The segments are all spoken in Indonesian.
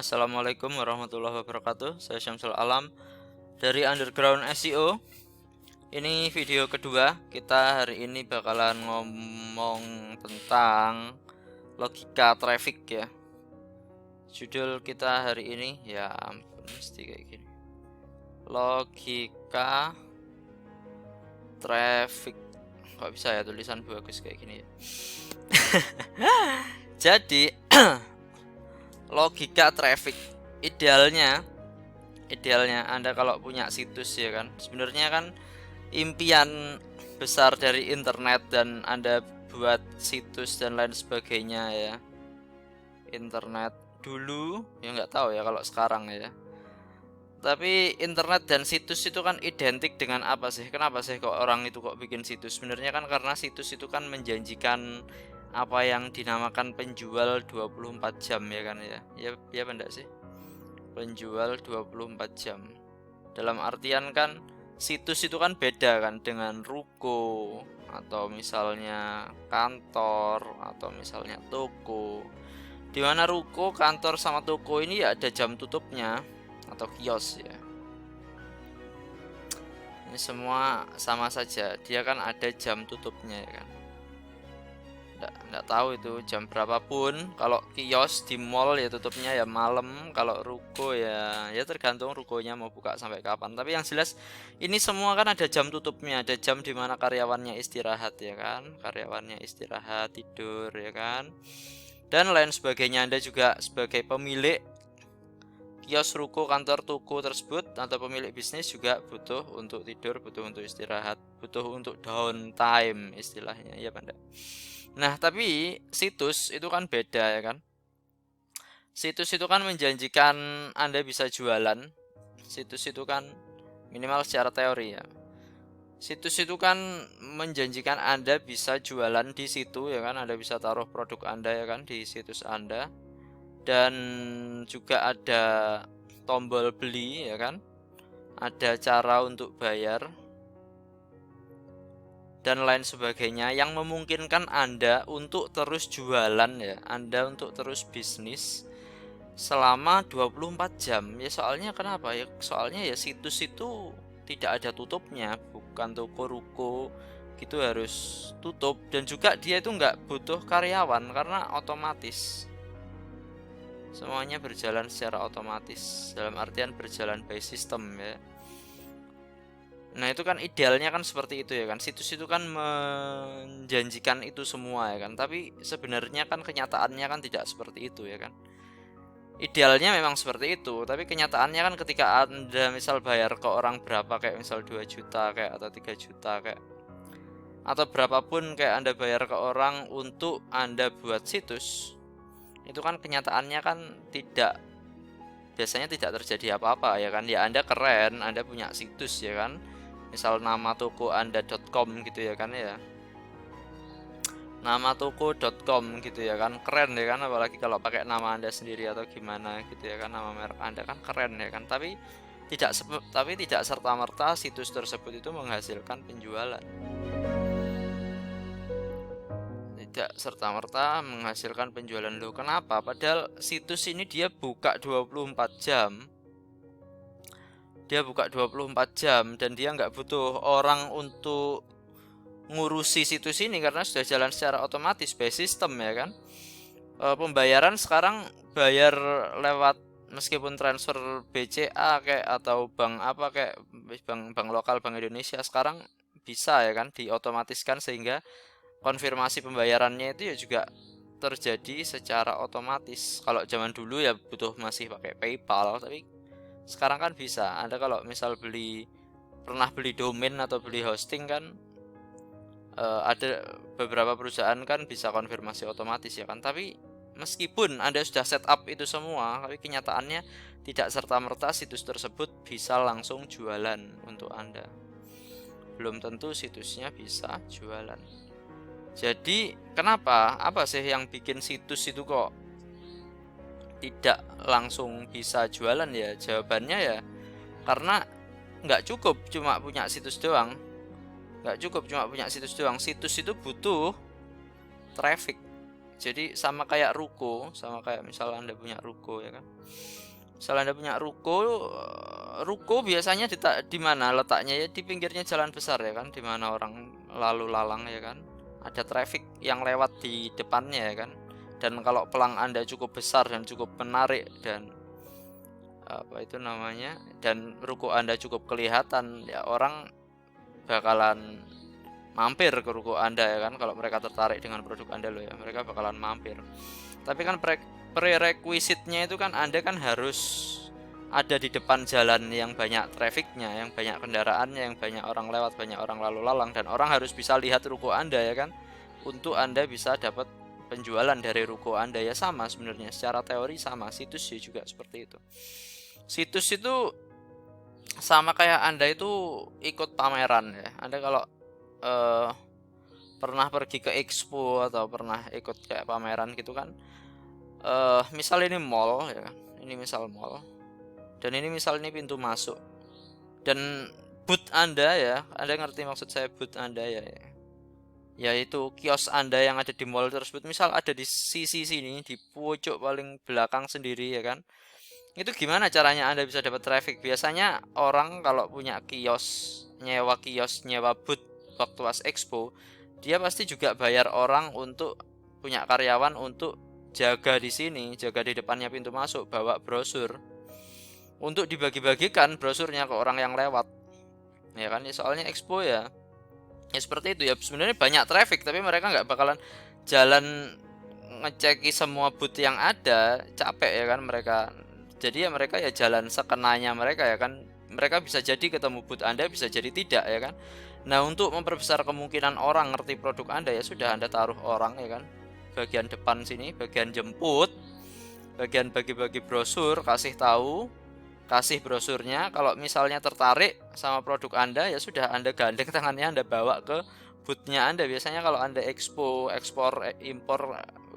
Assalamualaikum warahmatullahi wabarakatuh. Saya Syamsul Alam dari Underground SEO. Ini video kedua. Kita hari ini bakalan ngomong tentang logika traffic ya. Judul kita hari ini ya mesti kayak gini. Logika traffic. Kok bisa ya tulisan bagus kayak gini ya. Jadi logika traffic idealnya Anda kalau punya situs ya kan, sebenarnya kan impian besar dari internet dan Anda buat situs dan lain sebagainya ya. Internet dulu ya nggak tahu ya kalau sekarang ya, tapi internet dan situs itu kan identik dengan apa sih? Kenapa sih kok orang itu kok bikin situs? Sebenarnya kan karena situs itu kan menjanjikan apa yang dinamakan penjual 24 jam ya kan ya. Ya benda sih. Penjual 24 jam. Dalam artian kan situs itu kan beda kan dengan ruko atau misalnya kantor atau misalnya toko. Di mana ruko, kantor sama toko ini ya ada jam tutupnya atau kios ya. Ini semua sama saja, dia kan ada jam tutupnya ya kan. Nggak tahu itu jam berapapun. Kalau kios di mall ya tutupnya ya malam. Kalau ruko ya tergantung rukonya mau buka sampai kapan. Tapi yang jelas ini semua kan ada jam tutupnya, ada jam dimana karyawannya istirahat ya kan. Karyawannya istirahat, tidur ya kan, dan lain sebagainya. Anda juga sebagai pemilik kios, ruko, kantor, toko tersebut atau pemilik bisnis juga butuh untuk tidur, butuh untuk istirahat, butuh untuk downtime istilahnya ya Banda. Nah, tapi situs itu kan beda ya kan. Situs itu kan menjanjikan Anda bisa jualan. Situs itu kan minimal secara teori ya. Situs itu kan menjanjikan Anda bisa jualan di situ ya kan. Anda bisa taruh produk Anda ya kan di situs Anda. Dan juga ada tombol beli ya kan. Ada cara untuk bayar dan lain sebagainya yang memungkinkan Anda untuk terus jualan ya, Anda untuk terus bisnis selama 24 jam. Ya soalnya kenapa ya? Soalnya ya situs itu tidak ada tutupnya, bukan toko ruko gitu harus tutup, dan juga dia itu nggak butuh karyawan karena otomatis. Semuanya berjalan secara otomatis, dalam artian berjalan by system ya. Nah itu kan idealnya kan seperti itu ya kan. Situs itu kan menjanjikan itu semua ya kan. Tapi sebenarnya kan kenyataannya kan tidak seperti itu ya kan. Idealnya memang seperti itu, tapi kenyataannya kan ketika Anda misal bayar ke orang berapa, kayak misal 2 juta kayak atau 3 juta kayak, atau berapapun kayak Anda bayar ke orang untuk Anda buat situs, itu kan kenyataannya kan biasanya tidak terjadi apa-apa ya kan. Ya Anda keren, Anda punya situs ya kan, misal nama toko anda.com gitu ya kan ya, nama toko.com gitu ya kan, keren ya kan, apalagi kalau pakai nama Anda sendiri atau gimana gitu ya kan, nama merek Anda kan keren ya kan. Tapi tidak serta-merta situs tersebut itu menghasilkan penjualan, tidak serta-merta menghasilkan penjualan. Loh kenapa? Padahal situs ini dia buka 24 jam. Dia buka 24 jam dan dia nggak butuh orang untuk ngurusi situs ini karena sudah jalan secara otomatis by system ya kan. Pembayaran sekarang bayar lewat, meskipun transfer BCA kayak atau bank apa kayak bank lokal, Bank Indonesia sekarang bisa ya kan diotomatiskan, sehingga konfirmasi pembayarannya itu ya juga terjadi secara otomatis. Kalau zaman dulu ya butuh masih pakai PayPal, tapi sekarang kan bisa. Anda kalau misal pernah beli domain atau beli hosting kan, ada beberapa perusahaan kan bisa konfirmasi otomatis ya kan. Tapi meskipun Anda sudah setup itu semua, tapi kenyataannya tidak serta-merta situs tersebut bisa langsung jualan untuk Anda. Belum tentu situsnya bisa jualan. Jadi kenapa? Apa sih yang bikin situs itu kok tidak langsung bisa jualan ya? Jawabannya ya karena nggak cukup cuma punya situs doang. Situs itu butuh traffic. Jadi sama kayak ruko, sama kayak misal Anda punya ruko ya kan. Misal Anda punya ruko biasanya di mana letaknya ya, di pinggirnya jalan besar ya kan, di mana orang lalu lalang ya kan. Ada traffic yang lewat di depannya ya kan. Dan kalau pelang Anda cukup besar dan cukup menarik dan dan ruko Anda cukup kelihatan, ya orang bakalan mampir ke ruko Anda ya kan. Kalau mereka tertarik dengan produk Anda loh ya, mereka bakalan mampir. Tapi kan prerequisite-nya itu kan Anda kan harus ada di depan jalan yang banyak trafficnya, yang banyak kendaraannya, yang banyak orang lewat, banyak orang lalu lalang, dan orang harus bisa lihat ruko Anda ya kan, untuk Anda bisa dapat penjualan dari ruko Anda. Ya sama sebenarnya, secara teori sama. Situs ya juga seperti itu. Situs itu sama kayak Anda itu ikut pameran ya. Anda kalau pernah pergi ke expo atau pernah ikut kayak pameran gitu kan, misal ini mall ya kan, ini misal mall, dan ini misal ini pintu masuk, dan booth Anda ya, Anda ngerti maksud saya booth Anda ya, yaitu kios Anda yang ada di mall tersebut, misal ada di sisi sini, di pojok paling belakang sendiri ya kan. Itu gimana caranya Anda bisa dapat traffic? Biasanya orang kalau punya kios, nyewa booth waktu pas expo, dia pasti juga bayar orang untuk punya karyawan untuk jaga di sini, jaga di depannya pintu masuk, bawa brosur untuk dibagi-bagikan brosurnya ke orang yang lewat. Ya kan, soalnya expo ya seperti itu ya. Sebenarnya banyak traffic, tapi mereka nggak bakalan jalan ngeceki semua booth yang ada, capek ya kan mereka. Jadi ya mereka ya jalan sekenanya mereka ya kan. Mereka bisa jadi ketemu booth Anda, bisa jadi tidak ya kan. Nah, untuk memperbesar kemungkinan orang ngerti produk Anda, ya sudah Anda taruh orang ya kan, bagian depan sini, bagian jemput, bagian bagi-bagi brosur, kasih tahu, kasih brosurnya. Kalau misalnya tertarik sama produk Anda, ya sudah Anda gandeng tangannya, Anda bawa ke boothnya Anda. Biasanya kalau Anda ekspor impor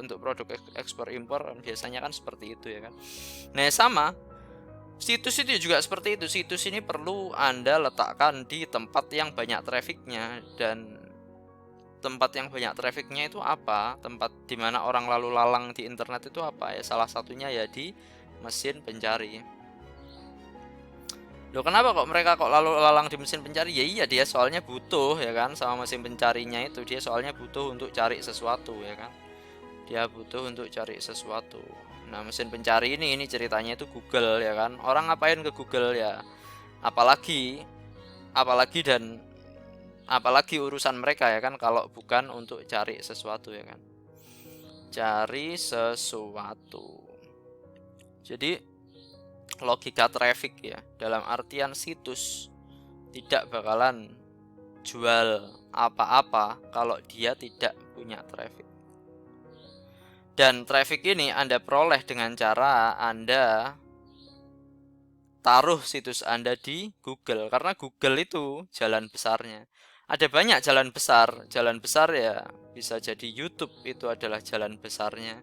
untuk produk ekspor impor, biasanya kan seperti itu ya kan. Nah, sama situs itu juga seperti itu. Situs ini perlu Anda letakkan di tempat yang banyak trafficnya. Dan tempat yang banyak trafficnya itu apa? Tempat dimana orang lalu lalang di internet itu apa ya? Salah satunya ya di mesin pencari. Loh, kenapa kok mereka lalu lalang di mesin pencari? Ya iya, dia soalnya butuh ya kan, sama mesin pencarinya itu. Dia soalnya butuh untuk cari sesuatu ya kan. Dia butuh untuk cari sesuatu. Nah, mesin pencari ini ceritanya itu Google ya kan. Orang ngapain ke Google ya? Apalagi urusan mereka ya kan, kalau bukan untuk cari sesuatu ya kan. Cari sesuatu. Jadi logika traffic ya, dalam artian situs tidak bakalan jual apa-apa kalau dia tidak punya traffic. Dan traffic ini Anda peroleh dengan cara Anda taruh situs Anda di Google, karena Google itu jalan besarnya. Ada banyak jalan besar ya, bisa jadi YouTube itu adalah jalan besarnya,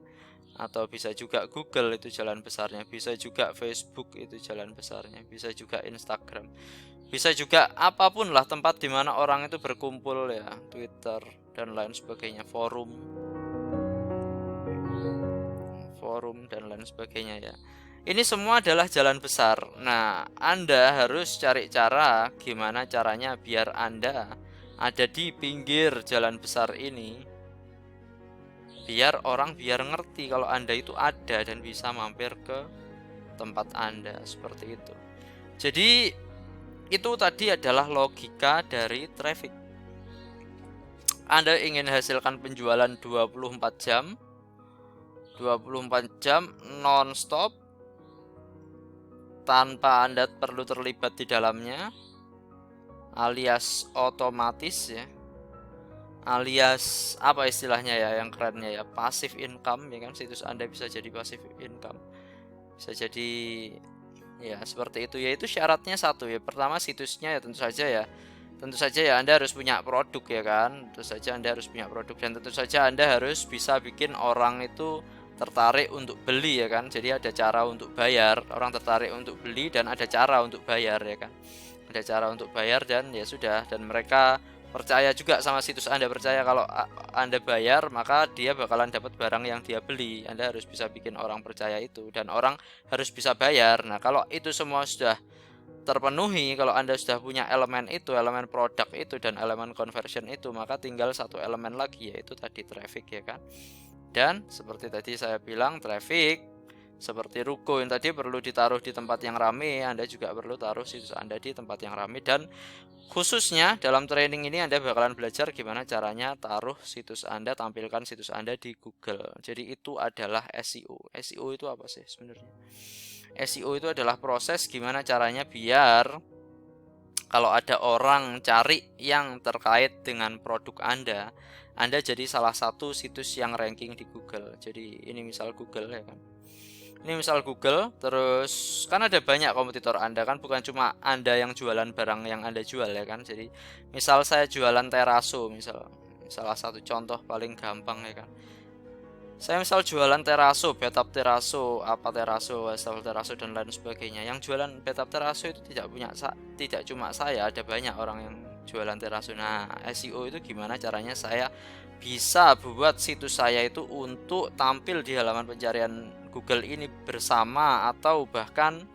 atau bisa juga Google itu jalan besarnya, bisa juga Facebook itu jalan besarnya, bisa juga Instagram, bisa juga apapun lah tempat di mana orang itu berkumpul ya, Twitter dan lain sebagainya, forum dan lain sebagainya ya. Ini semua adalah jalan besar. Nah, Anda harus cari cara gimana caranya biar Anda ada di pinggir jalan besar ini, biar orang ngerti kalau Anda itu ada dan bisa mampir ke tempat Anda, seperti itu. Jadi itu tadi adalah logika dari traffic. Anda ingin hasilkan penjualan 24 jam non-stop tanpa Anda perlu terlibat di dalamnya, alias otomatis ya, alias apa istilahnya ya yang kerennya ya, passive income ya kan. Situs Anda bisa jadi passive income, bisa jadi ya seperti itu. Yaitu syaratnya satu ya, pertama situsnya ya tentu saja ya Anda harus punya produk ya kan, tentu saja Anda harus punya produk, dan tentu saja Anda harus bisa bikin orang itu tertarik untuk beli ya kan. Jadi ada cara untuk bayar, orang tertarik untuk beli, dan ada cara untuk bayar ya kan, ada cara untuk bayar, dan ya sudah, dan mereka percaya juga sama situs Anda, percaya kalau Anda bayar maka dia bakalan dapat barang yang dia beli. Anda harus bisa bikin orang percaya itu, dan orang harus bisa bayar. Nah, kalau itu semua sudah terpenuhi, kalau Anda sudah punya elemen itu, elemen produk itu dan elemen conversion itu, maka tinggal satu elemen lagi, yaitu tadi traffic, ya kan. Dan seperti tadi saya bilang, traffic seperti ruko yang tadi perlu ditaruh di tempat yang ramai, Anda juga perlu taruh situs Anda di tempat yang ramai. Dan khususnya dalam training ini Anda bakalan belajar gimana caranya taruh situs Anda, tampilkan situs Anda di Google. Jadi itu adalah SEO. SEO itu apa sih sebenarnya? SEO itu adalah proses gimana caranya biar kalau ada orang cari yang terkait dengan produk Anda jadi salah satu situs yang ranking di Google. Jadi ini misal Google, ya kan. Ini misal Google, terus kan ada banyak kompetitor Anda kan, bukan cuma Anda yang jualan barang yang Anda jual, ya kan. Jadi misal saya jualan teraso, misal salah satu contoh paling gampang, ya kan. Saya misal jualan teraso, bathtub teraso, apa teraso, wastafel teraso dan lain sebagainya. Yang jualan bathtub teraso itu tidak cuma saya, ada banyak orang yang jualan teraso. Nah, SEO itu gimana caranya saya bisa buat situs saya itu untuk tampil di halaman pencarian Google ini bersama, atau bahkan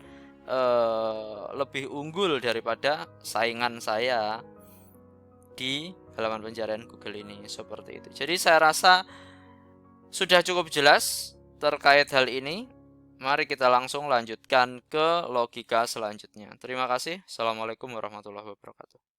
lebih unggul daripada saingan saya di halaman pencarian Google ini, seperti itu. Jadi saya rasa sudah cukup jelas terkait hal ini. Mari kita langsung lanjutkan ke logika selanjutnya. Terima kasih. Assalamualaikum warahmatullahi wabarakatuh.